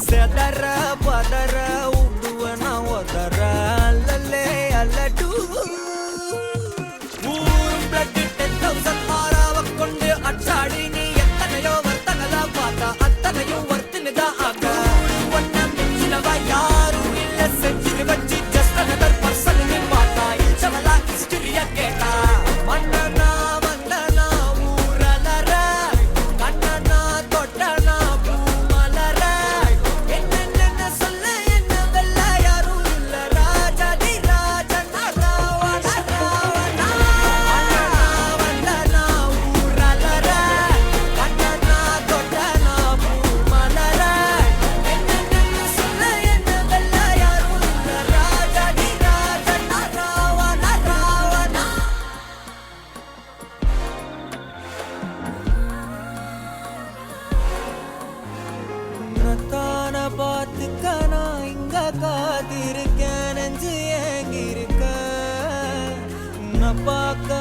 செதற பதற உடுவனா ஒதற அல்லலே அல்லடு ஊரும் பிளட் 10,000 ஆறாவ கொண்டு அச்சாடி நீ எத்தனையோ வர்த்தகலா பார்த்தா அத்தனையும் வர்த்தினுதான் ஆக ஒன்ன மிஞ்சினவா யாரும் இல்ல செஞ்சு வச்சு ஜஸ்ட் another person நீ பார்த்தா இச்சவலா ஹிஸ்டரியா கேட்டா மன்னனா வந்தனா ஊரலற கண்ணனா தொட்டனா பூமலற என்ன சொல்ல என்ன வெல்ல யாரும் இல்ல ராஜாதி ராஜனா ராவண ராவணா வந்தனா ஊரலற கண்ணனா தொட்டனா பூமலற என்ன சொல்ல என்ன வெல்ல யாரும் இல்ல ராஜாதி ராஜனா ராவண ராவணா ரத்தான பார்த்துக்க நான் இங்க காத்திருக்கேன் நெஞ்சு ஏங்கிருக்க உன்னை பார்க்க